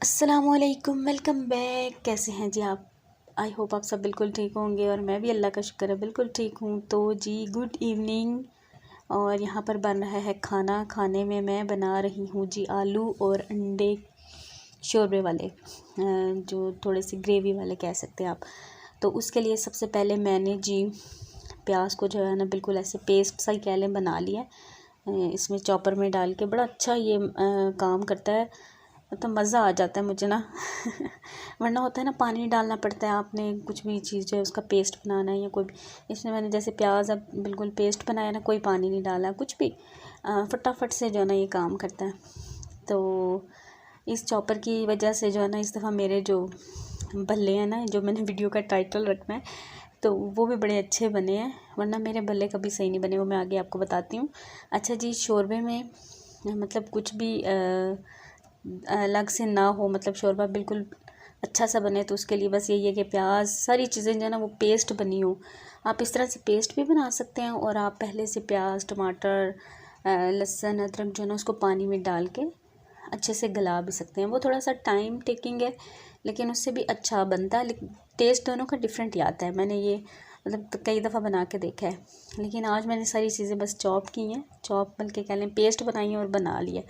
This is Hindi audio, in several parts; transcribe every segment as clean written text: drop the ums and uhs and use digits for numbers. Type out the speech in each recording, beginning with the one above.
अस्सलामुअलैकुम, वेलकम बैक। कैसे हैं जी आप? आई होप आप सब बिल्कुल ठीक होंगे और मैं भी अल्लाह का शुक्र है बिल्कुल ठीक हूँ। तो जी गुड इवनिंग। और यहाँ पर बन रहा है खाना। खाने में मैं बना रही हूँ जी आलू और अंडे शोरबे वाले, जो थोड़े से ग्रेवी वाले कह सकते हैं आप। तो उसके लिए सबसे पहले मैंने जी प्याज को जो है ना बिल्कुल ऐसे पेस्ट सा ही कह लें बना लिया। इसमें चॉपर में डाल के बड़ा अच्छा ये काम करता है, तो मज़ा आ जाता है मुझे ना वरना होता है ना पानी डालना पड़ता है, आपने कुछ भी चीज़ जो है उसका पेस्ट बनाना है या कोई भी। इसमें मैंने जैसे प्याज अब बिल्कुल पेस्ट बनाया ना, कोई पानी नहीं डाला कुछ भी, फटाफट से जो है ना ये काम करता है। तो इस चॉपर की वजह से जो है ना इस दफ़ा मेरे जो भल्ले हैं ना, जो मैंने वीडियो का टाइटल रखना है, तो वो भी बड़े अच्छे बने हैं, वरना मेरे भल्ले कभी सही नहीं बने, वो मैं आगे आपको बताती हूँ। अच्छा जी, शोरबे में मतलब कुछ भी अलग से ना हो, मतलब शोरबा बिल्कुल अच्छा सा बने, तो उसके लिए बस यही है कि प्याज सारी चीज़ें जो है ना वो पेस्ट बनी हो। आप इस तरह से पेस्ट भी बना सकते हैं और आप पहले से प्याज टमाटर लहसुन अदरक जो है ना उसको पानी में डाल के अच्छे से गला भी सकते हैं। वो थोड़ा सा टाइम टेकिंग है लेकिन उससे भी अच्छा बनता है, लेकिन टेस्ट दोनों का डिफरेंट ही आता है। मैंने ये मतलब तो कई दफ़ा बना के देखा है, लेकिन आज मैंने सारी चीज़ें बस चॉप की हैं, चॉप बल्कि कह लें पेस्ट बनाई है और बना लिया।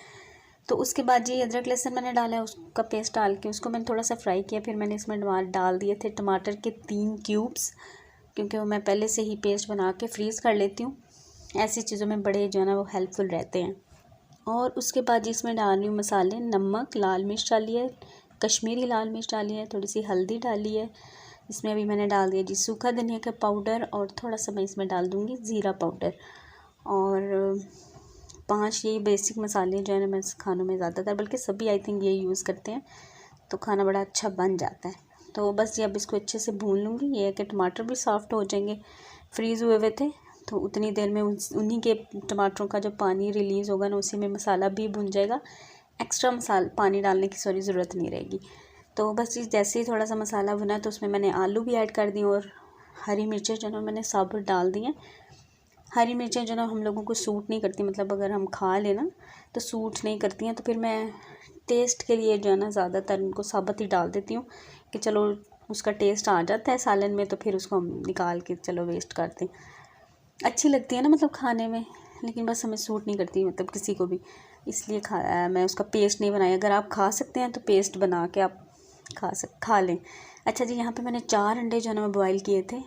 तो उसके बाद जी अदरक लहसुन मैंने डाला है, उसका पेस्ट डाल के उसको मैंने थोड़ा सा फ्राई किया। फिर मैंने इसमें डाल दिए थे टमाटर के 3 क्यूब्स, क्योंकि वो मैं पहले से ही पेस्ट बना के फ्रीज़ कर लेती हूँ। ऐसी चीज़ों में बड़े जो है ना वो हेल्पफुल रहते हैं। और उसके बाद जी इसमें डाल रही हूँ मसाले, नमक, लाल मिर्च डाली है, कश्मीरी लाल मिर्च डाली है, थोड़ी सी हल्दी डाली है। इसमें अभी मैंने डाल दिया जी सूखा धनिया का पाउडर और थोड़ा सा मैं इसमें डाल दूँगी ज़ीरा पाउडर। और 5 यही बेसिक मसाले जो है ना मैं खानों में ज़्यादातर बल्कि सभी आई थिंक ये यूज़ करते हैं, तो खाना बड़ा अच्छा बन जाता है। तो बस ये अब इसको अच्छे से भून लूँगी। ये है कि टमाटर भी सॉफ्ट हो जाएंगे, फ्रीज़ हुए हुए थे, तो उतनी देर में उन्हीं के टमाटरों का जो पानी रिलीज़ होगा ना उसी में मसाला भी भुन जाएगा। एक्स्ट्रा पानी डालने की ज़रूरत नहीं रहेगी। तो बस जैसे ही थोड़ा सा मसाला भुना तो उसमें मैंने आलू भी ऐड कर दिए और हरी मिर्चें जो है मैंने साबुत डाल दी हैं। हरी मिर्चें जो ना हम लोगों को सूट नहीं करती, मतलब अगर हम खा लेना तो सूट नहीं करती हैं, तो फिर मैं टेस्ट के लिए जो है ना ज़्यादातर उनको साबुत ही डाल देती हूँ कि चलो उसका टेस्ट आ जाता है सालन में, तो फिर उसको हम निकाल के चलो वेस्ट करते हैं। अच्छी लगती है ना मतलब खाने में, लेकिन बस हमें सूट नहीं करती मतलब किसी को भी, इसलिए मैं उसका पेस्ट नहीं बनाया। अगर आप खा सकते हैं तो पेस्ट बना के आप खा लें। अच्छा जी, यहाँ पे मैंने 4 अंडे जो है ना बॉयल किए थे।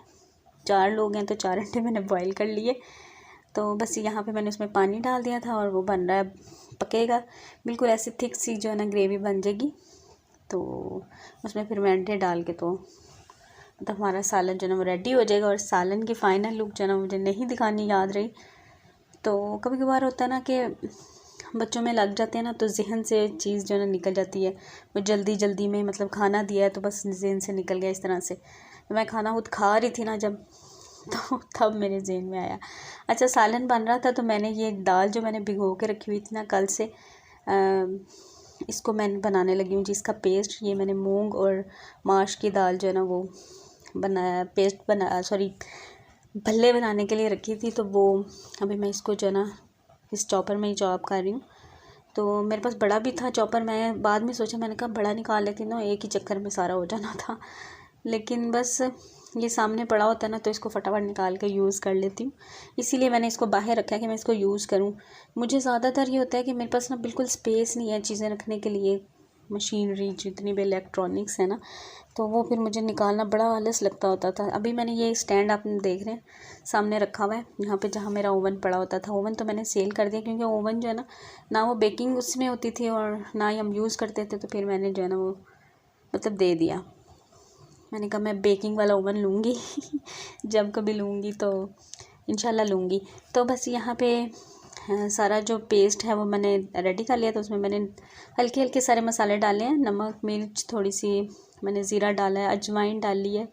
4 लोग हैं तो 4 अंडे मैंने बॉयल कर लिए। तो बस यहाँ पे मैंने उसमें पानी डाल दिया था और वो बन रहा है, पकेगा बिल्कुल ऐसी थिक सी जो है ना ग्रेवी बन जाएगी। तो उसमें फिर मैं अंडे डाल के तो मतलब हमारा सालन जो है ना वो रेडी हो जाएगा। और सालन की फ़ाइनल लुक जो है ना मुझे नहीं दिखानी याद रही। तो कभी कभार होता है ना कि बच्चों में लग जाते हैं ना, तो जहन से चीज़ जो है ना निकल जाती है। वो जल्दी जल्दी में मतलब खाना दिया है तो बस जहन से निकल गया इस तरह से। तो मैं खाना खुद खा रही थी ना जब, तो तब मेरे ज़हन में आया। अच्छा, सालन बन रहा था तो मैंने ये दाल जो मैंने भिगो के रखी हुई थी ना कल से, इसको मैं बनाने लगी हूँ जिसका पेस्ट। ये मैंने मूंग और माश की दाल जो है ना वो बनाया, पेस्ट बना सॉरी भल्ले बनाने के लिए रखी थी, तो वो अभी मैं इसको जो है ना इस चॉपर में ही चॉप कर रही हूँ। तो मेरे पास बड़ा भी था चॉपर, मैं बाद में सोचा, मैंने कहा बड़ा निकाल लेती ना, एक ही चक्कर में सारा हो जाना था। लेकिन बस ये सामने पड़ा होता है ना तो इसको फटाफट निकाल के यूज़ कर लेती हूँ, इसीलिए मैंने इसको बाहर रखा है कि मैं इसको यूज़ करूँ। मुझे ज़्यादातर ये होता है कि मेरे पास ना बिल्कुल स्पेस नहीं है चीज़ें रखने के लिए, मशीनरी जितनी भी इलेक्ट्रॉनिक्स है ना, तो वो फिर मुझे निकालना बड़ा आलस लगता होता था। अभी मैंने ये स्टैंड आप देख रहे हैं सामने रखा हुआ है, यहाँ पे जहाँ मेरा ओवन पड़ा होता था। ओवन तो मैंने सेल कर दिया, क्योंकि ओवन जो है ना वो बेकिंग उसमें होती थी और ना ही हम यूज़ करते थे, तो फिर मैंने जो है ना वो मतलब दे दिया। मैंने कहा मैं बेकिंग वाला ओवन लूँगी जब कभी लूँगी तो इंशाल्लाह लूँगी। तो बस यहाँ पे सारा जो पेस्ट है वो मैंने रेडी कर लिया। तो उसमें मैंने हल्के हल्के सारे मसाले डाले हैं, नमक मिर्च, थोड़ी सी मैंने ज़ीरा डाला है, अजवाइन डाली है।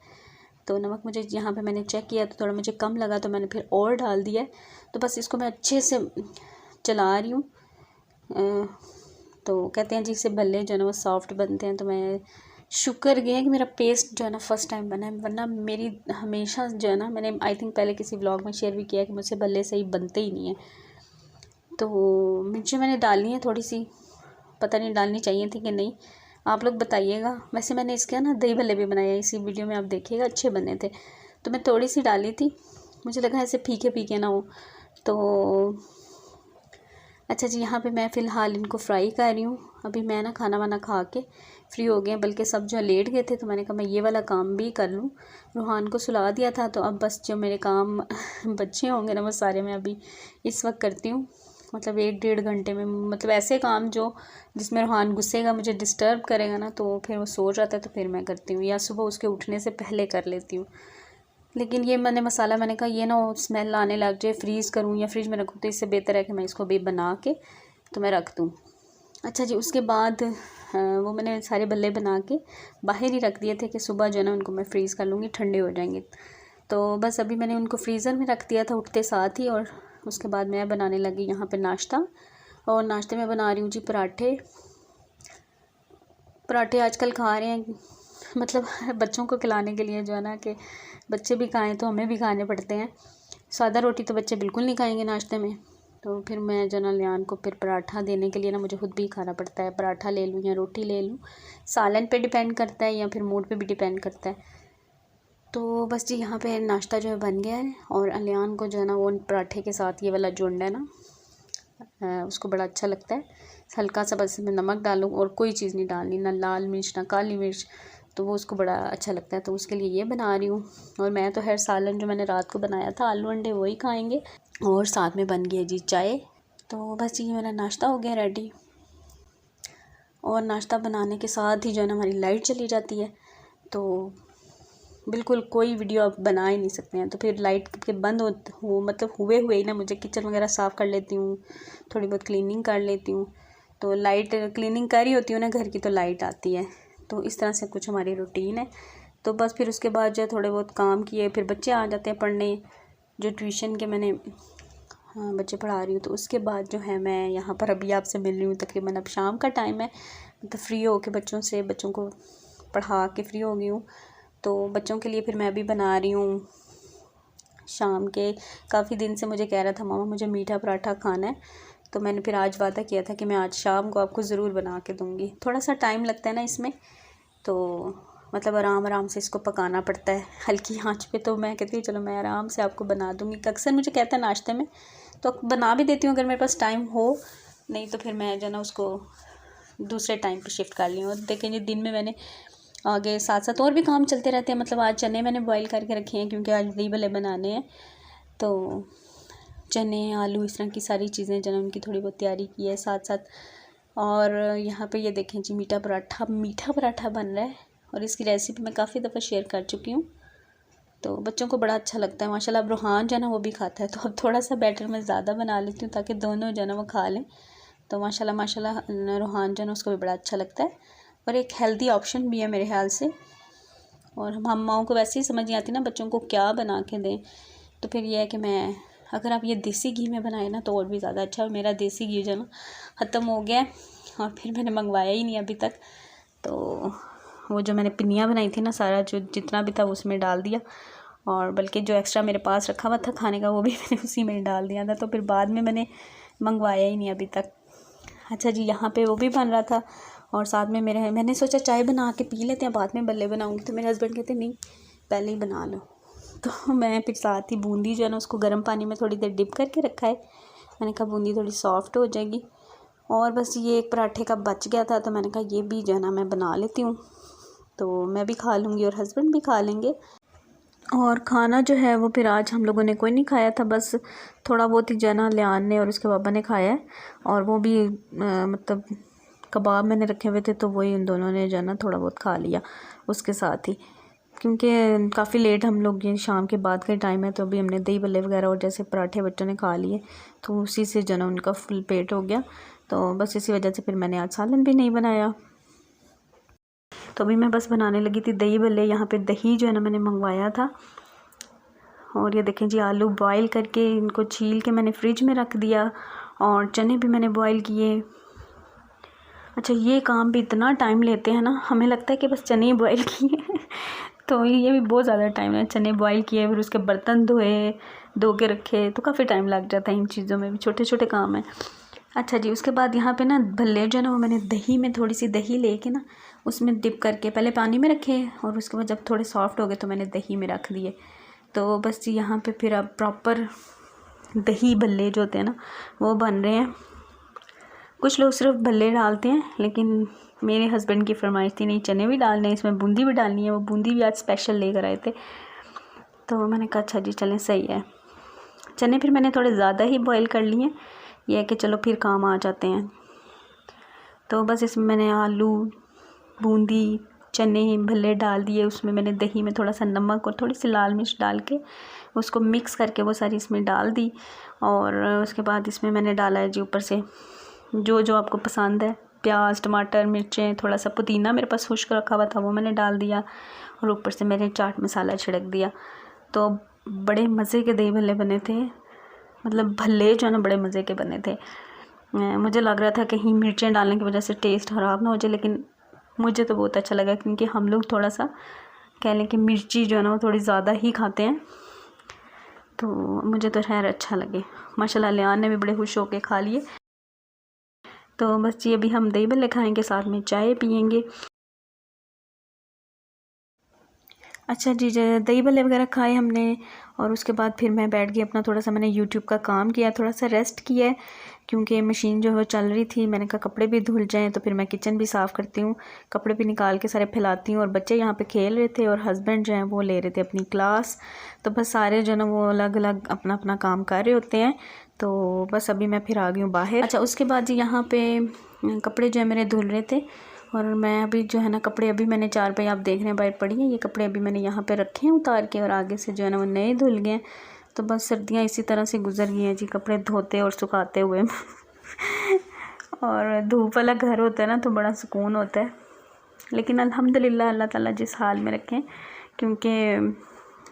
तो नमक मुझे यहाँ पे मैंने चेक किया तो थोड़ा मुझे कम लगा, तो मैंने फिर और डाल दिया है। तो बस इसको मैं अच्छे से चला रही हूँ। तो कहते हैं जी इससे भल्ले जो है ना वो सॉफ्ट बनते हैं। तो मैं शुक्र गया कि मेरा पेस्ट जो है ना फ़र्स्ट टाइम बना है, वरना मेरी हमेशा जो है ना, मैंने आई थिंक पहले किसी व्लॉग में शेयर भी किया है कि मुझसे भल्ले सही बनते ही नहीं है। तो मिर्ची मैंने डालनी है थोड़ी सी, पता नहीं डालनी चाहिए थी कि नहीं, आप लोग बताइएगा। वैसे मैंने इसके ना दही भल्ले भी बनाए, इसी वीडियो में आप देखिएगा, अच्छे बने थे। तो मैं थोड़ी सी डाली थी, मुझे लगा ऐसे फीके फीके ना हो तो। अच्छा जी, यहाँ पे मैं फ़िलहाल इनको फ्राई कर रही हूँ। अभी मैं ना खाना वाना खा के फ्री हो गए, बल्कि सब जो लेट गए थे, तो मैंने कहा मैं ये वाला काम भी कर लूँ। रूहान को सुला दिया था, तो अब बस जो मेरे काम बच्चे होंगे ना, वो सारे मैं अभी इस वक्त करती हूँ। मतलब 1-1.5 घंटे में, मतलब ऐसे काम जो जिसमें रूहान गुस्सेगा, मुझे डिस्टर्ब करेगा ना, तो फिर वो सो जाता है, तो फिर मैं करती हूँ, या सुबह उसके उठने से पहले कर लेती हूँ। लेकिन ये मैंने मसाला, मैंने कहा ये ना स्मेल आने लग जाए, फ्रीज़ करूँ या फ्रिज में रखूँ, तो इससे बेहतर है कि मैं इसको भी बना के तो मैं रख दूँ। अच्छा जी, उसके बाद वो मैंने सारे बल्ले बना के बाहर ही रख दिए थे कि सुबह जो है ना उनको मैं फ्रीज़ कर लूँगी, ठंडे हो जाएंगे। तो बस अभी मैंने उनको फ्रीज़र में रख दिया था उठते साथ ही, और उसके बाद मैं बनाने लगी यहाँ पे नाश्ता। और नाश्ते में बना रही हूँ जी पराठे। पराठे आजकल खा रहे हैं, मतलब बच्चों को खिलाने के लिए जो है ना, कि बच्चे भी खाएं तो हमें भी खाने पड़ते हैं। सादा रोटी तो बच्चे बिल्कुल नहीं खाएंगे नाश्ते में, तो फिर मैं जो ना लियान को फिर पराठा देने के लिए ना मुझे खुद भी खाना पड़ता है। पराठा ले लूँ या रोटी ले लूँ, सालन पे डिपेंड करता है या फिर मूड पे भी डिपेंड करता है। तो बस जी, यहाँ पे नाश्ता जो है बन गया है, और अलियान को जो है ना वो पराठे के साथ ये वाला जुंड है ना, उसको बड़ा अच्छा लगता है। हल्का सा बस मैं नमक डालूँ और कोई चीज़ नहीं डालनी, ना लाल मिर्च ना काली मिर्च, तो वो उसको बड़ा अच्छा लगता है। तो उसके लिए ये बना रही हूँ। और मैं तो हर सालन जो मैंने रात को बनाया था आलू अंडे वही खाएंगे, और साथ में बन गया जी चाय। तो बस ये मेरा नाश्ता हो गया रेडी। और नाश्ता बनाने के साथ ही जो है ना हमारी लाइट चली जाती है, तो बिल्कुल कोई वीडियो आप बना ही नहीं सकते हैं। तो फिर लाइट के बंद हो मतलब हुए ही ना मुझे किचन वगैरह साफ़ कर लेती हूँ, थोड़ी बहुत क्लीनिंग कर लेती हूँ। तो लाइट क्लीनिंग कर ही होती हूँ ना घर की, तो लाइट आती है। तो इस तरह से कुछ हमारी रूटीन है। तो बस फिर उसके बाद जो थोड़े बहुत काम किए, फिर बच्चे आ जाते हैं पढ़ने, जो ट्यूशन के मैंने बच्चे पढ़ा रही हूँ। तो उसके बाद जो है मैं यहाँ पर अभी आपसे मिल रही हूँ। तकरीबन अब शाम का टाइम है, तो फ्री हो के बच्चों को पढ़ा के फ्री हो गई हूँ। तो बच्चों के लिए फिर मैं भी बना रही हूँ शाम के। काफ़ी दिन से मुझे कह रहा था मामा मुझे मीठा पराठा खाना है, तो मैंने फिर आज वादा किया था कि मैं आज शाम को आपको ज़रूर बना के दूँगी। थोड़ा सा टाइम लगता है ना इसमें, तो मतलब आराम से इसको पकाना पड़ता है हल्की आंच पे। तो मैं कहती हूँ चलो मैं आराम से आपको बना दूँगी। अक्सर मुझे कहता है नाश्ते में, तो बना भी देती हूँ अगर मेरे पास टाइम हो, नहीं तो फिर मैं जो ना उसको दूसरे टाइम पे शिफ्ट कर ली हूँ। देखेंगे दिन में मैंने आगे साथ साथ और भी काम चलते रहते हैं। मतलब आज चने मैंने बॉईल करके रखे हैं, क्योंकि आज दही भल्ले बनाने हैं। तो चने आलू इस तरह की सारी चीज़ें जो है उनकी थोड़ी बहुत तैयारी की है साथ साथ। और यहाँ पे ये देखें जी मीठा पराठा बन रहा है, और इसकी रेसिपी मैं काफ़ी दफ़ा शेयर कर चुकी हूँ। तो बच्चों को बड़ा अच्छा लगता है माशाल्लाह। अब रूहान जो है ना वो भी खाता है, तो अब थोड़ा सा बैटर मैं ज़्यादा बना लेती हूँ ताकि दोनों जो है ना वो खा लें। तो माशाल्लाह रूहान जो है ना उसको भी बड़ा अच्छा लगता है, और एक हेल्दी ऑप्शन भी है मेरे ख्याल से। और हम अम्माओं को वैसे ही समझ नहीं आती ना बच्चों को क्या बना के दें, तो फिर यह है कि मैं अगर आप ये देसी घी में बनाए ना तो और भी ज़्यादा अच्छा। और मेरा देसी घी जो है ना ख़त्म हो गया है, और फिर मैंने मंगवाया ही नहीं अभी तक। तो वो जो मैंने पिनिया बनाई थी ना, सारा जो जितना भी था उसमें डाल दिया, और बल्कि जो एक्स्ट्रा मेरे पास रखा हुआ था खाने का वो भी मैंने उसी में डाल दिया था। तो फिर बाद में मैंने मंगवाया ही नहीं अभी तक। अच्छा जी, यहाँ पे वो भी बन रहा था, और साथ में मैंने सोचा चाय बना के पी लेते हैं, बाद में बल्ले बनाऊँगी। तो मेरे हस्बैंड कहते नहीं पहले ही बना लो। तो मैं फिर साथ ही बूंदी जो है ना उसको गर्म पानी में थोड़ी देर डिप करके रखा है। मैंने कहा बूंदी थोड़ी सॉफ्ट हो जाएगी। और बस ये एक पराठे का बच गया था, तो मैंने कहा ये भी जो है ना मैं बना लेती हूँ, तो मैं भी खा लूँगी और हस्बैंड भी खा लेंगे। और खाना जो है वो फिर आज हम लोगों ने कोई नहीं खाया था, बस थोड़ा बहुत ही जना लियान ने और उसके पापा ने खाया है। और वो भी मतलब कबाब मैंने रखे हुए थे, तो वही उन दोनों ने जो है ना थोड़ा बहुत खा लिया उसके साथ ही, क्योंकि काफ़ी लेट हम लोग ये शाम के बाद का टाइम है। तो अभी हमने दही भल्ले वगैरह और जैसे पराठे बच्चों ने खा लिए, तो उसी से जो है ना उनका फुल पेट हो गया। तो बस इसी वजह से फिर मैंने आज सालन भी नहीं बनाया। तो अभी मैं बस बनाने लगी थी दही भल्ले। यहाँ पे दही जो है ना मैंने मंगवाया था, और ये देखें जी आलू बॉईल करके इनको छील के मैंने फ्रिज में रख दिया, और चने भी मैंने बॉईल किए। अच्छा, ये काम भी इतना टाइम लेते हैं ना, हमें लगता है कि बस चने ही बॉईल किए तो ये भी बहुत ज़्यादा टाइम है। चने बॉईल किए, फिर उसके बर्तन धो के रखे, तो काफ़ी टाइम लग जाता है इन चीज़ों में भी, छोटे छोटे काम हैं। अच्छा जी, उसके बाद यहाँ पे ना भल्ले जो है ना वो मैंने दही में थोड़ी सी दही लेके ना उसमें डिप करके पहले पानी में रखे और उसके बाद जब थोड़े सॉफ्ट हो गए तो मैंने दही में रख दिए। तो बस जी यहाँ पे फिर अब प्रॉपर दही भल्ले जो होते हैं ना वो बन रहे हैं। कुछ लोग सिर्फ भल्ले डालते हैं, लेकिन मेरे हस्बैंड की फरमाइश थी नहीं चने भी डालने हैं, इसमें बूंदी भी डालनी है। वो बूंदी भी आज स्पेशल लेकर आए थे, तो मैंने कहा अच्छा जी चलें सही है। चने फिर मैंने थोड़े ज़्यादा ही बॉईल कर लिए, ये है कि चलो फिर काम आ जाते हैं। तो बस इसमें मैंने आलू, बूंदी, चने, भल्ले डाल दिए। उसमें मैंने दही में थोड़ा सा नमक और थोड़ी सी लाल मिर्च डाल के उसको मिक्स करके वो सारी इसमें डाल दी। और उसके बाद इसमें मैंने डाला है जी ऊपर से जो जो आपको पसंद है, प्याज, टमाटर, मिर्चें, थोड़ा सा पुदीना मेरे पास खुश्क रखा हुआ था वो मैंने डाल दिया और ऊपर से मैंने चाट मसाला छिड़क दिया। तो बड़े मज़े के दही भल्ले बने थे, मतलब भल्ले जो है ना बड़े मज़े के बने थे। मुझे लग रहा था कहीं मिर्चें डालने की वजह से टेस्ट ख़राब ना हो जाए, लेकिन मुझे तो बहुत अच्छा लगा क्योंकि हम लोग थोड़ा सा कह लें कि मिर्ची जो है ना वो थोड़ी ज़्यादा ही खाते हैं, तो मुझे तो खैर अच्छा लगे। माशाल्लाह लियान ने भी बड़े खुश होकर खा लिए। तो बस ये अभी हम दही भल्ले खाएँगे, साथ में चाय पियेंगे। अच्छा जी, दही भल्ले वगैरह खाए हमने और उसके बाद फिर मैं बैठ गई अपना थोड़ा सा मैंने यूट्यूब का काम किया, थोड़ा सा रेस्ट किया है क्योंकि मशीन जो है वो चल रही थी। मैंने कहा कपड़े भी धुल जाएं, तो फिर मैं किचन भी साफ़ करती हूँ, कपड़े भी निकाल के सारे फैलाती हूँ। और बच्चे यहाँ पे खेल रहे थे और हस्बैंड जो हैं वो ले रहे थे अपनी क्लास। तो बस सारे जो है वो अलग अलग अपना अपना काम कर रहे होते हैं। तो बस अभी मैं फिर आ गई हूँ बाहर। अच्छा, उसके बाद जी यहाँ पर कपड़े जो है मेरे धुल रहे थे और मैं अभी जो है ना कपड़े अभी मैंने चार पे आप देख रहे हैं बाहर पड़ी हैं, ये कपड़े अभी मैंने यहाँ पे रखे हैं उतार के और आगे से जो है ना वो नए धुल गए। तो बस सर्दियाँ इसी तरह से गुजर गई हैं जी, कपड़े धोते और सुखाते हुए और धूप वाला घर होता है ना तो बड़ा सुकून होता है। लेकिन अल्हम्दुलिल्लाह अल्लाह ताला जिस हाल में रखें, क्योंकि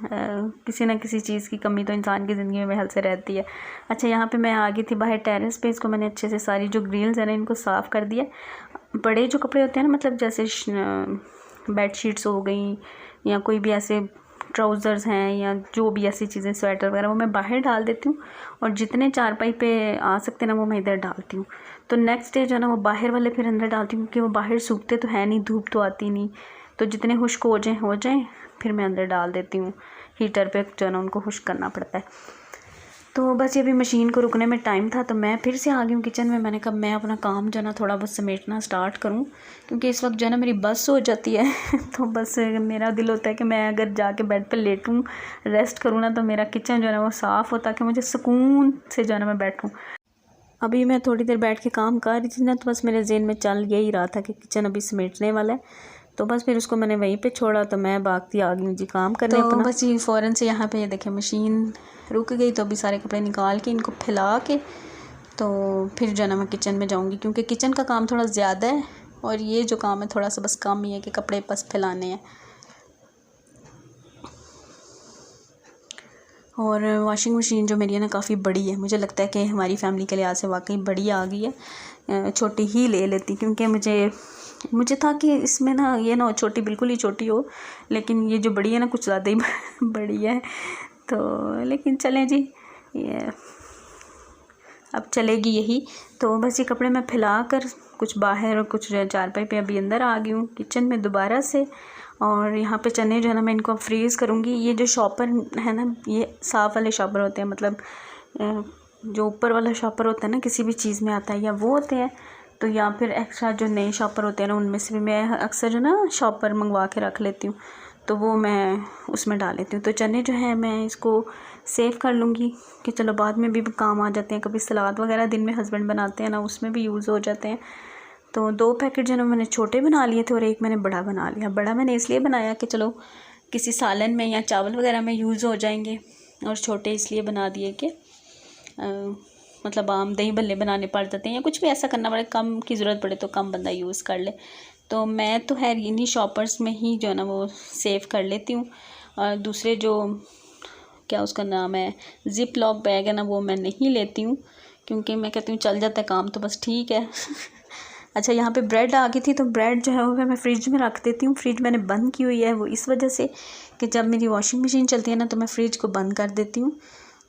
किसी ना किसी चीज़ की कमी तो इंसान की ज़िंदगी में महल से रहती है। अच्छा, यहाँ पे मैं आ गई थी बाहर टेरेस पे, इसको मैंने अच्छे से सारी जो ग्रिल्स हैं ना इनको साफ़ कर दिया। बड़े जो कपड़े होते हैं ना, मतलब जैसे बेडशीट्स हो गई या कोई भी ऐसे ट्राउज़र्स हैं या जो भी ऐसी चीज़ें, स्वेटर वगैरह, वो मैं बाहर डाल देती हूँ और जितने चारपाई पे आ सकते हैं ना वो मैं इधर डालती हूँ। तो नेक्स्ट डे जो है ना वो बाहर वाले फिर अंदर डालती हूँ, क्योंकि वो बाहर सूखते तो है नहीं, धूप तो आती नहीं। तो जितने खुश्क हो जाएँ फिर मैं अंदर डाल देती हूँ। हीटर पे जो है ना उनको खुश्क करना पड़ता है। तो बस ये भी मशीन को रुकने में टाइम था, तो मैं फिर से आ गई हूँ किचन में। मैंने कहा मैं अपना काम जो है ना थोड़ा बहुत समेटना स्टार्ट करूँ, क्योंकि इस वक्त जो है ना मेरी बस हो जाती है तो बस मेरा दिल होता है कि मैं अगर जाके बेड पे लेटूँ, रेस्ट करूँ ना, तो मेरा किचन जो है ना वो साफ़ होता कि मुझे सुकून से जो है ना मैं बैठूँ। अभी मैं थोड़ी देर बैठ के काम कर रही थी ना, तो बस मेरे ज़हन में चल यही रहा था कि किचन अभी समेटने वाला है। तो बस फिर उसको मैंने वहीं पे छोड़ा, तो मैं भागती आ गई जी काम करने तो अपना। बस ये फ़ौरन से यहाँ पे ये देखें मशीन रुक गई, तो अभी सारे कपड़े निकाल के इनको फैला के तो फिर जो है ना मैं किचन में जाऊँगी, क्योंकि किचन का काम थोड़ा ज़्यादा है और ये जो काम है थोड़ा सा बस कम ही है कि कपड़े बस फैलाने हैं। और वॉशिंग मशीन जो मेरी है ना काफ़ी बड़ी है, मुझे लगता है कि हमारी फ़ैमिली के लिहाज से वाकई बड़ी आ गई है। छोटी ही ले लेती, क्योंकि मुझे था कि इसमें ना ये ना छोटी, बिल्कुल ही छोटी हो, लेकिन ये जो बड़ी है ना कुछ ज़्यादा ही बड़ी है। तो लेकिन चलें जी, ये अब चलेगी यही। तो बस ये कपड़े मैं फैला कर कुछ बाहर और कुछ चारपाई पे अभी अंदर आ गई हूँ किचन में दोबारा से। और यहाँ पे चने जो है ना मैं इनको फ्रीज़ करूँगी। ये जो शॉपर है ना, ये साफ़ वाले शॉपर होते हैं, मतलब जो ऊपर वाला शॉपर होता है ना किसी भी चीज़ में आता है, या वो होते हैं, तो या फिर एक्स्ट्रा जो नए शॉपर होते हैं ना उनमें से भी मैं अक्सर जो ना शॉपर मंगवा के रख लेती हूँ, तो वो मैं उसमें डाल लेती हूँ। तो चने जो है मैं इसको सेव कर लूँगी कि चलो बाद में भी काम आ जाते हैं। कभी सलाद वगैरह दिन में हस्बैंड बनाते हैं ना, उसमें भी यूज़ हो जाते हैं। तो 2 पैकेट जो है मैंने छोटे बना लिए थे और एक मैंने बड़ा बना लिया। बड़ा मैंने इसलिए बनाया कि चलो किसी सालन में या चावल वगैरह में यूज़ हो जाएंगे, और छोटे इसलिए बना दिए कि मतलब आम दही भल्ले बनाने पड़ जाते हैं या कुछ भी ऐसा करना पड़े, कम की ज़रूरत पड़े तो कम बंदा यूज़ कर ले। तो मैं तो खैर इन्हीं शॉपर्स में ही जो है ना वो सेव कर लेती हूँ। और दूसरे जो क्या उसका नाम है ज़िप लॉक बैग है ना, वो मैं नहीं लेती हूँ, क्योंकि मैं कहती हूँ चल जाता है काम तो बस ठीक है अच्छा, यहाँ पे ब्रेड आ गई थी, तो ब्रेड जो है वो मैं फ्रिज में रख देती हूँ। फ्रिज मैंने बंद की हुई है वो इस वजह से कि जब मेरी वॉशिंग मशीन चलती है ना तो मैं फ्रिज को बंद कर देती हूँ,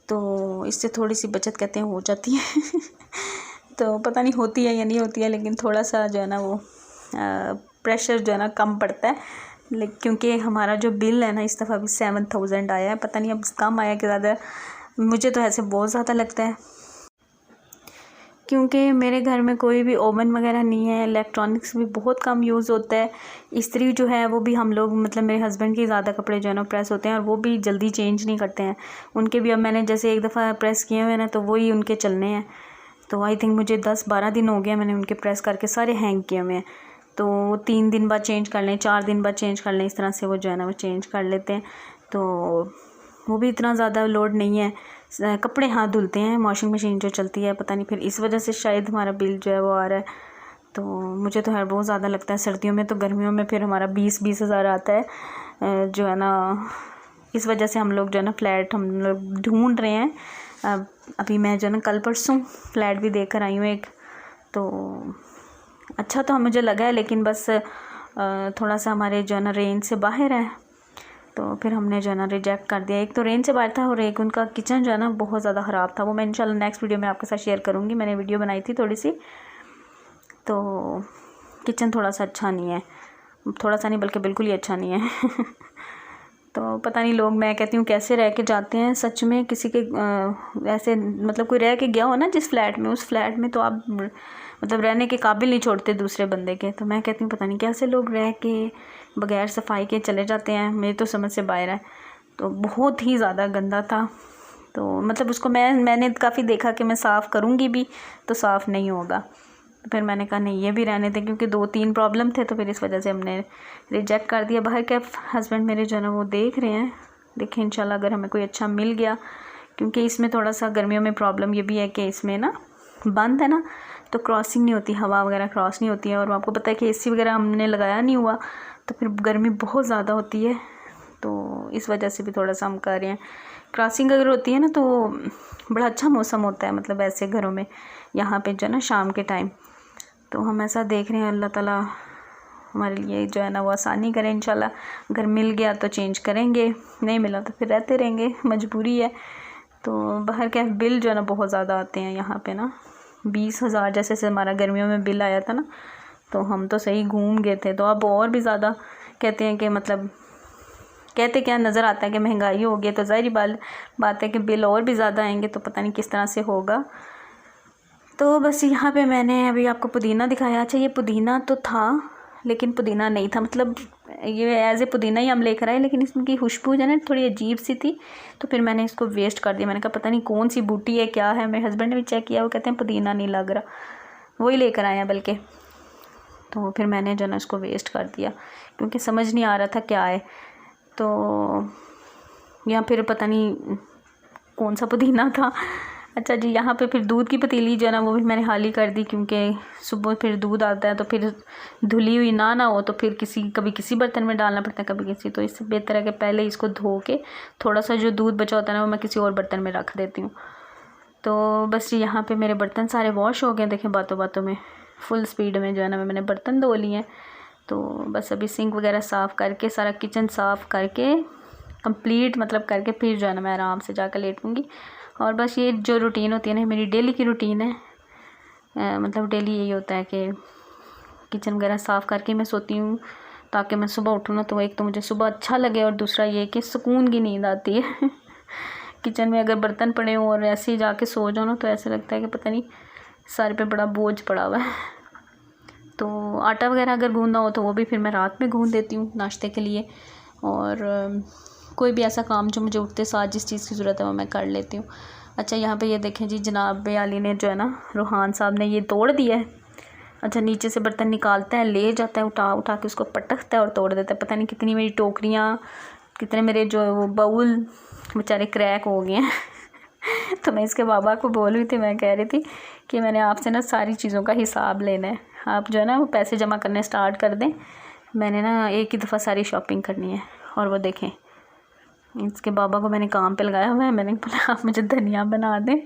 तो इससे थोड़ी सी बचत कहते हैं हो जाती है तो पता नहीं होती है या नहीं होती है, लेकिन थोड़ा सा जो है ना वो प्रेशर जो है ना कम पड़ता है। लेकिन क्योंकि हमारा जो बिल है ना इस दफ़ा भी 7000 आया है, पता नहीं अब कम आया कि ज़्यादा, मुझे तो ऐसे बहुत ज़्यादा लगता है क्योंकि मेरे घर में कोई भी ओवन वगैरह नहीं है, इलेक्ट्रॉनिक्स भी बहुत कम यूज़ होता है। इस्त्री जो है वो भी हम लोग मतलब मेरे हस्बैंड के ज़्यादा कपड़े जो है ना प्रेस होते हैं और वो भी जल्दी चेंज नहीं करते हैं। उनके भी अब मैंने जैसे एक दफ़ा प्रेस किए हुए हैं ना तो वही उनके चलने हैं। तो आई थिंक मुझे 10-12 दिन हो गया मैंने उनके प्रेस करके सारे हैंग किए हुए हैं। तो 3 दिन बाद चेंज कर लें, 4 दिन बाद चेंज कर लें, इस तरह से वो जो है ना वो चेंज कर लेते हैं। तो वो भी इतना ज़्यादा लोड नहीं है। कपड़े हाथ धुलते हैं, वॉशिंग मशीन जो चलती है, पता नहीं फिर इस वजह से शायद हमारा बिल जो है वो आ रहा है। तो मुझे तो है बहुत ज़्यादा लगता है सर्दियों में, तो गर्मियों में फिर हमारा 20-20 हज़ार आता है जो है ना। इस वजह से हम लोग जो है ना फ्लैट हम लोग ढूंढ रहे हैं। अभी मैं जो है ना कल परसों फ्लैट भी देख कर आई हूँ एक, तो अच्छा तो मुझे लगा है, लेकिन बस थोड़ा सा हमारे जो है ना रेंज से बाहर है, तो फिर हमने जो है ना रिजेक्ट कर दिया। एक तो रेंज से बाहर था और एक उनका किचन जो है ना बहुत ज़्यादा ख़राब था। वो मैं इंशाल्लाह नेक्स्ट वीडियो में आपके साथ शेयर करूँगी। मैंने वीडियो बनाई थी थोड़ी सी, तो किचन थोड़ा सा अच्छा नहीं है, थोड़ा सा नहीं बल्कि बिल्कुल ही अच्छा नहीं है तो पता नहीं लोग, मैं कहती हूँ कैसे रह के जाते हैं सच में। किसी के ऐसे मतलब कोई रह के गया हो ना जिस फ्लैट में, उस फ्लैट में तो आप मतलब रहने के काबिल नहीं छोड़ते दूसरे बंदे के। तो मैं कहती हूँ पता नहीं कैसे लोग रह के बगैर सफाई के चले जाते हैं, मेरी तो समझ से बाहर है। तो बहुत ही ज़्यादा गंदा था। तो मतलब उसको मैंने काफ़ी देखा कि मैं साफ़ करूँगी भी तो साफ़ नहीं होगा। तो फिर मैंने कहा नहीं ये भी रहने थे, क्योंकि 2-3 प्रॉब्लम थे, तो फिर इस वजह से हमने रिजेक्ट कर दिया। बाहर के हस्बैंड मेरे जो है ना वो देख रहे हैं, देखें इंशाल्लाह अगर हमें कोई अच्छा मिल गया। क्योंकि इसमें थोड़ा सा गर्मियों में प्रॉब्लम ये भी है कि इसमें ना बंद है ना, तो क्रॉसिंग नहीं होती, हवा वगैरह क्रॉस नहीं होती है। और आपको पता है कि एसी वगैरह हमने लगाया नहीं हुआ, तो फिर गर्मी बहुत ज़्यादा होती है। तो इस वजह से भी थोड़ा सा हम कर रहे हैं। क्रॉसिंग अगर होती है ना तो बड़ा अच्छा मौसम होता है, मतलब ऐसे घरों में यहाँ पे जो है ना शाम के टाइम। तो हम ऐसा देख रहे हैं, अल्लाह ताला हमारे लिए जो है ना वो आसानी करें इंशाल्लाह। अगर मिल गया तो चेंज करेंगे, नहीं मिला तो फिर रहते रहेंगे, मजबूरी है। तो बाहर के बिल जो है ना बहुत ज़्यादा आते हैं यहाँ पे ना, 20,000 जैसे हमारा गर्मियों में बिल आया था ना, तो हम तो सही घूम गए थे। तो अब और भी ज़्यादा कहते हैं कि मतलब कहते क्या नज़र आता है कि महंगाई हो गई, तो ज़ाहिर बात है कि बिल और भी ज़्यादा आएंगे, तो पता नहीं किस तरह से होगा। तो बस यहाँ पे मैंने अभी आपको पुदीना दिखाया। अच्छा ये पुदीना तो था लेकिन पुदीना नहीं था, मतलब ये एज़ ए पुदीना ही हम लेकर आए, लेकिन इसकी खुशबू जो है ना थोड़ी अजीब सी थी, तो फिर मैंने इसको वेस्ट कर दिया। मैंने कहा पता नहीं कौन सी बूटी है क्या है। मेरे हस्बैंड ने भी चेक किया, वो कहते हैं पुदीना नहीं लग रहा, वही लेकर आए हैं बल्कि। तो फिर मैंने जो है ना इसको वेस्ट कर दिया क्योंकि समझ नहीं आ रहा था क्या है। तो या फिर पता नहीं कौन सा पुदीना था। अच्छा जी, यहाँ पे फिर दूध की पतीली जो है ना वो भी मैंने खाली कर दी, क्योंकि सुबह फिर दूध आता है तो फिर धुली हुई ना हो तो फिर कभी किसी बर्तन में डालना पड़ता है, कभी किसी। तो इससे बेहतर है कि पहले इसको धो के थोड़ा सा जो दूध बचा होता है ना वो मैं किसी और बर्तन में रख देती हूँ। तो बस यहाँ पे मेरे बर्तन सारे वॉश हो गए, देखें बातों बातों में फुल स्पीड में जो है ना मैंने बर्तन धो लिए हैं। तो बस अभी सिंक वगैरह साफ़ करके सारा किचन साफ़ करके कंप्लीट मतलब करके फिर जो है ना मैं आराम से जाकर लेटूँगी। और बस ये जो रूटीन होती है ना मेरी डेली की रूटीन है, मतलब डेली यही होता है कि किचन वगैरह साफ़ करके मैं सोती हूँ, ताकि मैं सुबह उठूँ ना तो एक तो मुझे सुबह अच्छा लगे, और दूसरा ये कि सुकून की नींद आती है किचन में अगर बर्तन पड़े हों और ऐसे ही जाके सो जाओ ना तो ऐसा लगता है कि पता नहीं सर पे बड़ा बोझ पड़ा हुआ है। तो आटा वगैरह अगर गूंदना हो तो वो भी फिर मैं रात में गूंद देती हूँ नाश्ते के लिए। और कोई भी ऐसा काम जो मुझे उठते साथ जिस चीज़ की ज़रूरत है वो मैं कर लेती हूँ। अच्छा यहाँ पे ये देखें जी, जनाब अली ने जो है ना रूहान साहब ने ये तोड़ दिया है। अच्छा नीचे से बर्तन निकालता है, ले जाता है, उठा उठा के उसको पटकता है और तोड़ देता है। पता नहीं कितनी मेरी टोकरियाँ, कितने मेरे जो वो बाउल बेचारे क्रैक हो गए हैं तो मैं इसके बाबा को बोल रही थी, मैं कह रही थी कि मैंने आपसे ना सारी चीज़ों का हिसाब लेना है, आप जो है ना वो पैसे जमा करने स्टार्ट कर दें, मैंने ना एक ही दफ़ा सारी शॉपिंग करनी है। और वो देखें इसके बाबा को मैंने काम पे लगाया हुआ है, मैंने बोला आप मुझे धनिया बना दें।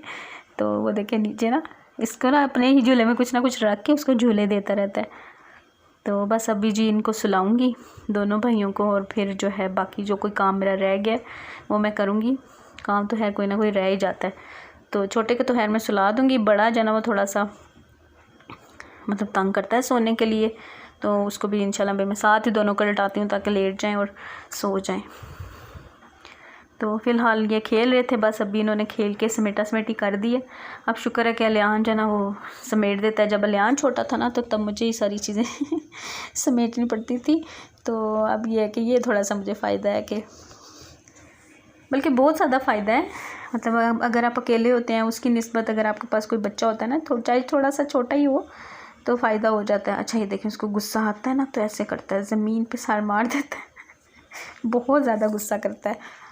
तो वो देखें नीचे ना इसको ना अपने ही झूले में कुछ ना कुछ रख के उसको झूले देता रहता है। तो बस अभी जी इनको सुलाऊंगी दोनों भाइयों को, और फिर जो है बाकी जो कोई काम मेरा रह गया वो मैं करूँगी। काम तो है कोई ना कोई रह ही जाता है। तो छोटे को तो खैर मैं सुला दूँगी, बड़ा जो है ना वो थोड़ा सा मतलब तंग करता है सोने के लिए, तो उसको भी इंशाल्लाह मैं साथ ही दोनों को लटाती हूँ ताकि लेट जाएं और सो जाएं। तो फ़िलहाल ये खेल रहे थे, बस अभी इन्होंने खेल के समेटा समेटी कर दी है। अब शुक्र है कि अलियान जो है ना वो समेट देता है। जब अलियान छोटा था ना तो तब मुझे ये सारी चीज़ें समेटनी पड़ती थी। तो अब ये है कि ये थोड़ा सा मुझे फ़ायदा है, कि बल्कि बहुत ज़्यादा फ़ायदा है। मतलब अगर आप अकेले होते हैं उसकी निस्बत अगर आपके पास कोई बच्चा होता है ना, चाहे थोड़ा सा छोटा ही हो, तो फ़ायदा हो जाता है। अच्छा ये देखें, उसको गुस्सा आता है ना तो ऐसे करता है, ज़मीन पे सर मार देता है बहुत ज़्यादा गुस्सा करता है।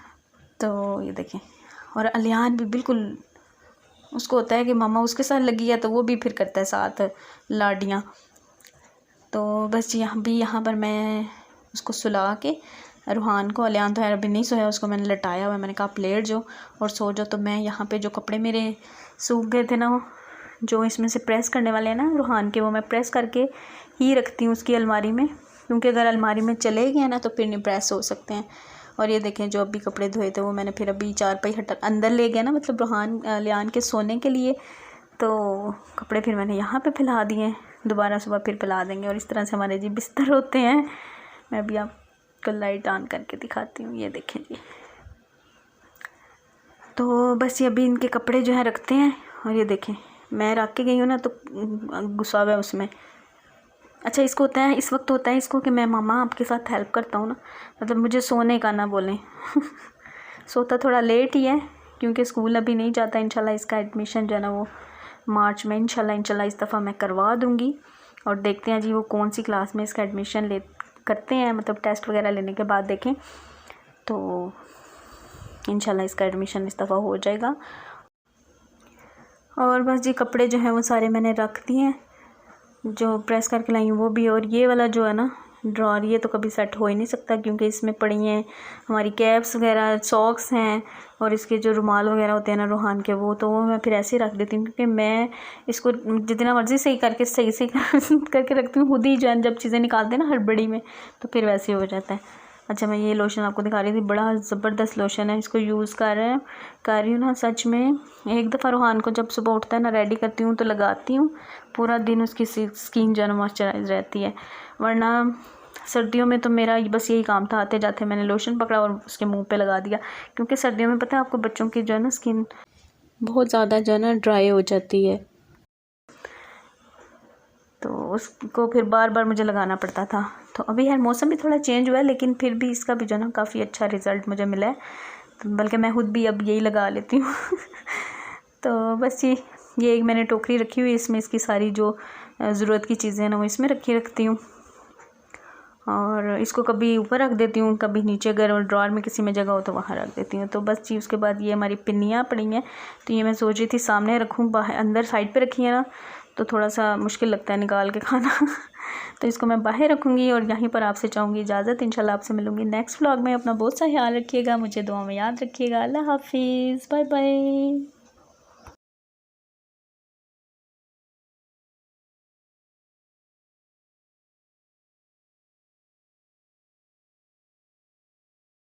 तो ये देखें, और अलियान भी बिल्कुल, उसको होता है कि मामा उसके साथ लगी है तो वो भी फिर करता है साथ लाडियाँ। तो बस यहाँ पर मैं उसको सुला के रूहान को, अलियान तो अभी नहीं सोया, उसको मैंने लटाया हुआ, मैंने कहा आप लेट जाओ और सो जाओ। तो मैं यहाँ पे जो कपड़े मेरे सूख गए थे ना, जो इसमें से प्रेस करने वाले हैं ना रूहान के, वो मैं प्रेस करके ही रखती हूँ उसकी अलमारी में, क्योंकि अगर अलमारी में चले गए ना तो फिर नहीं प्रेस हो सकते हैं। और ये देखें, जो अभी कपड़े धोए थे वो मैंने फिर अभी चारपाई हटा अंदर ले गया ना, मतलब रूहान अलियान के सोने के लिए। तो कपड़े फिर मैंने यहाँ पे फैला दिए, दोबारा सुबह फिर फैला देंगे। और इस तरह से हमारे जी बिस्तर होते हैं। मैं अभी आपको लाइट ऑन करके दिखाती हूँ, ये देखें जी। तो बस ये अभी इनके कपड़े जो है रखते हैं। और ये देखें, मैं रख के गई हूँ ना तो गुस्सा हुआ है उसमें। अच्छा इसको होता है, इस वक्त होता है इसको कि मैं मामा आपके साथ हेल्प करता हूँ ना, मतलब मुझे सोने का ना बोलें सोता थोड़ा लेट ही है क्योंकि स्कूल अभी नहीं जाता। इंशाल्लाह इसका एडमिशन जो है ना वो मार्च में इंशाल्लाह इस दफ़ा मैं करवा दूँगी। और देखते हैं जी वो कौन सी क्लास में इसका एडमिशन करते हैं, मतलब टेस्ट वगैरह लेने के बाद देखें तो इंशाल्लाह इसका एडमिशन इस दफ़ा हो जाएगा। और बस जी कपड़े जो हैं वो सारे मैंने रख दिए हैं, जो प्रेस करके लाई हूँ वो भी। और ये वाला जो है ना ड्रॉर, ये तो कभी सेट हो ही नहीं सकता क्योंकि इसमें पड़ी हैं हमारी कैप्स वगैरह, सॉक्स हैं, और इसके जो रुमाल वगैरह होते हैं ना रूहान के, वो मैं फिर ऐसे ही रख देती हूँ क्योंकि मैं इसको जितना मर्ज़ी सही करके रखती हूँ, खुद ही जो है जब चीज़ें निकालते हैं ना हड़बड़ी में तो फिर वैसे हो जाता है। अच्छा मैं ये लोशन आपको दिखा रही थी, बड़ा ज़बरदस्त लोशन है, इसको यूज़ कर रही हूँ ना सच में। एक दफ़ा रूहान को जब सुबह उठता है ना रेडी करती हूँ तो लगाती हूँ, पूरा दिन उसकी स्किन जो है ना मॉइस्चराइज रहती है। वरना सर्दियों में तो मेरा बस यही काम था, आते जाते मैंने लोशन पकड़ा और उसके मुंह पे लगा दिया, क्योंकि सर्दियों में पता है आपको बच्चों की जो है ना स्किन बहुत ज़्यादा जो है ना ड्राई हो जाती है, तो उसको फिर बार बार मुझे लगाना पड़ता था। तो अभी यार मौसम भी थोड़ा चेंज हुआ है लेकिन फिर भी इसका भी जो है ना काफ़ी अच्छा रिज़ल्ट मुझे मिला है, तो बल्कि मैं खुद भी अब यही लगा लेती हूँ तो बस ये एक मैंने टोकरी रखी हुई है, इसमें इसकी सारी जो ज़रूरत की चीज़ें हैं ना वो इसमें रखती हूँ। और इसको कभी ऊपर रख देती हूँ, कभी नीचे अगर ड्रॉर में किसी में जगह हो तो वहाँ रख देती हूँ। तो बस जी उसके बाद ये हमारी पिन्नियाँ पड़ी हैं, तो ये मैं सोच रही थी सामने रखूँ, बाहर अंदर साइड पे रखी है ना तो थोड़ा सा मुश्किल लगता है निकाल के खाना तो इसको मैं बाहर रखूँगी और यहीं पर आपसे चाहूँगी इजाज़त। इंशाल्लाह आपसे मिलूँगी नेक्स्ट व्लॉग में। अपना बहुत सा ख्याल रखिएगा, मुझे दुआ में याद रखिएगा। अल्लाह हाफिज़, बाय बाय।